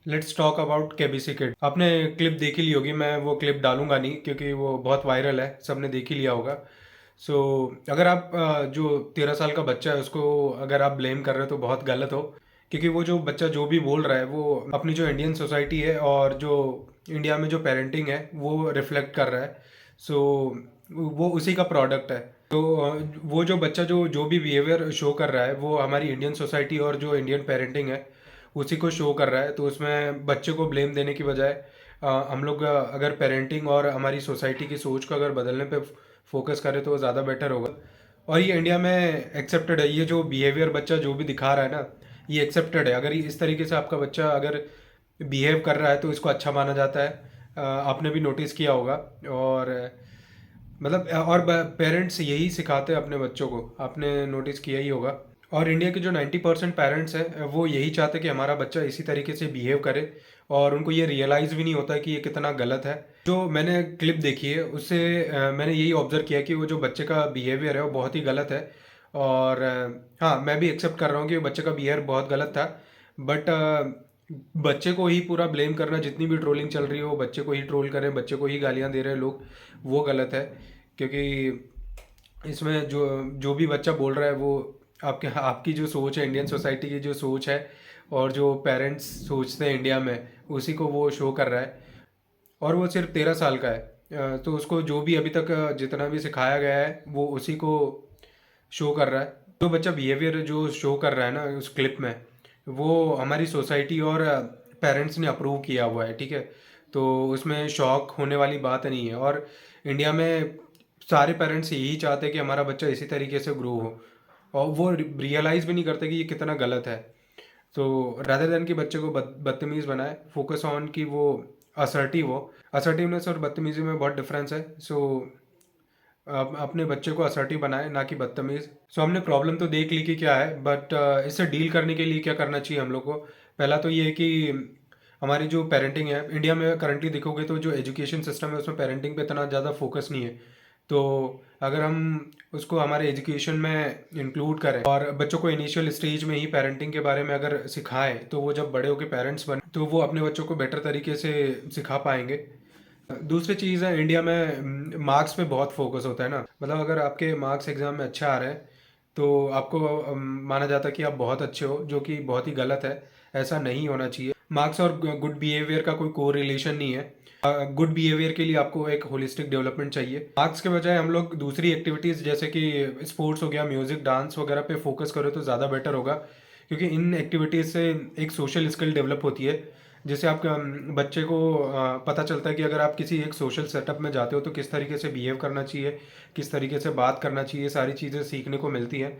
Let's talk about KBC kid. आपने clip देखी ली होगी, मैं वो क्लिप डालूंगा नहीं क्योंकि वो बहुत वायरल है, सबने देख ही लिया होगा। सो अगर आप जो 13 साल का बच्चा है उसको अगर आप ब्लेम कर रहे हो तो बहुत गलत हो, क्योंकि वो जो बच्चा जो भी बोल रहा है वो अपनी जो इंडियन सोसाइटी है और जो इंडिया में जो पेरेंटिंग है वो रिफ्लेक्ट कर रहा है। सो वो उसी का प्रोडक्ट है। तो वो जो बच्चा जो जो भी बिहेवियर शो कर रहा है वो हमारी इंडियन सोसाइटी और जो इंडियन पेरेंटिंग है उसी को शो कर रहा है। तो उसमें बच्चे को ब्लेम देने की बजाय हम लोग अगर पेरेंटिंग और हमारी सोसाइटी की सोच को अगर बदलने पे फोकस करें तो वो ज़्यादा बेटर होगा। और ये इंडिया में एक्सेप्टेड है, ये जो बिहेवियर बच्चा जो भी दिखा रहा है ना, ये एक्सेप्टेड है। अगर इस तरीके से आपका बच्चा अगर बिहेव कर रहा है तो इसको अच्छा माना जाता है। आपने भी नोटिस किया होगा। और मतलब और पेरेंट्स यही सिखाते हैं अपने बच्चों को, आपने नोटिस किया ही होगा। और इंडिया के जो 90% पेरेंट्स हैं वो यही चाहते हैं कि हमारा बच्चा इसी तरीके से बिहेव करे, और उनको ये रियलाइज़ भी नहीं होता कि ये कितना गलत है। जो मैंने क्लिप देखी है उससे मैंने यही ऑब्जर्व किया कि वो जो बच्चे का बिहेवियर है वो बहुत ही गलत है। और हाँ, मैं भी एक्सेप्ट कर रहा हूँ कि बच्चे का बिहेवियर बहुत गलत था। बट बच्चे को ही पूरा ब्लेम करना, जितनी भी ट्रोलिंग चल रही है वो बच्चे को ही ट्रोल करें, बच्चे को ही गालियाँ दे रहे हैं लोग, वो गलत है। क्योंकि इसमें जो जो भी बच्चा बोल रहा है वो आपके आपकी जो सोच है, इंडियन सोसाइटी की जो सोच है और जो पेरेंट्स सोचते हैं इंडिया में, उसी को वो शो कर रहा है। और वो सिर्फ 13 साल का है। तो उसको जो भी अभी तक जितना भी सिखाया गया है वो उसी को शो कर रहा है। जो बच्चा बिहेवियर जो शो कर रहा है ना उस क्लिप में, वो हमारी सोसाइटी और पेरेंट्स ने अप्रूव किया हुआ है, ठीक है। तो उसमें शौक होने वाली बात नहीं है। और इंडिया में सारे पेरेंट्स यही चाहते हैं कि हमारा बच्चा इसी तरीके से ग्रो हो, और वो रियलाइज़ भी नहीं करते कि ये कितना गलत है। तो रादर देन कि बच्चे को बदतमीज़ बनाए, फोकस ऑन कि वो असर्टिव हो। असर्टिवनेस और बदतमीज़ी में बहुत डिफरेंस है। सो अपने बच्चे को असर्टिव बनाए, ना कि बदतमीज़। सो हमने प्रॉब्लम तो देख ली कि क्या है, बट इससे डील करने के लिए क्या करना चाहिए हम लोग को। पहला तो ये है कि हमारी जो पेरेंटिंग है इंडिया में करंटली देखोगे तो जो एजुकेशन सिस्टम है उसमें पेरेंटिंग पे इतना ज़्यादा फोकस नहीं है। तो अगर हम उसको हमारे एजुकेशन में इंक्लूड करें और बच्चों को इनिशियल स्टेज में ही पेरेंटिंग के बारे में अगर सिखाएं, तो वो जब बड़े होकर पेरेंट्स बने तो वो अपने बच्चों को बेटर तरीके से सिखा पाएंगे। दूसरी चीज़ है, इंडिया में मार्क्स पे बहुत फोकस होता है ना। मतलब अगर आपके मार्क्स एग्ज़ाम में अच्छा आ रहे हैं तो आपको माना जाता है कि आप बहुत अच्छे हो, जो कि बहुत ही गलत है। ऐसा नहीं होना चाहिए। मार्क्स और गुड बिहेवियर का कोई को रिलेशन नहीं है। गुड बिहेवियर के लिए आपको एक होलिस्टिक डेवलपमेंट चाहिए। मार्क्स के बजाय हम लोग दूसरी एक्टिविटीज़ जैसे कि स्पोर्ट्स हो गया, म्यूज़िक, डांस वगैरह पे फोकस करें तो ज़्यादा बेटर होगा। क्योंकि इन एक्टिविटीज़ से एक सोशल स्किल डेवलप होती है, जिससे आप बच्चे को पता चलता है कि अगर आप किसी एक सोशल सेटअप में जाते हो तो किस तरीके से बिहेव करना चाहिए, किस तरीके से बात करना चाहिए, सारी चीज़ें सीखने को मिलती हैं।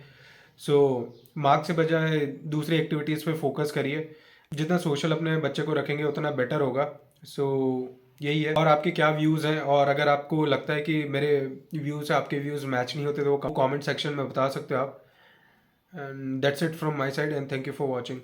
सो मार्क्स से बजाय दूसरी एक्टिविटीज़ पे फोकस करिए। जितना सोशल अपने बच्चे को रखेंगे उतना बेटर होगा। सो यही है। और आपके क्या व्यूज़ हैं, और अगर आपको लगता है कि मेरे व्यूज़ से आपके व्यूज़ मैच नहीं होते तो वो कमेंट सेक्शन में बता सकते हो आप। And that's it from my side, and thank you for watching.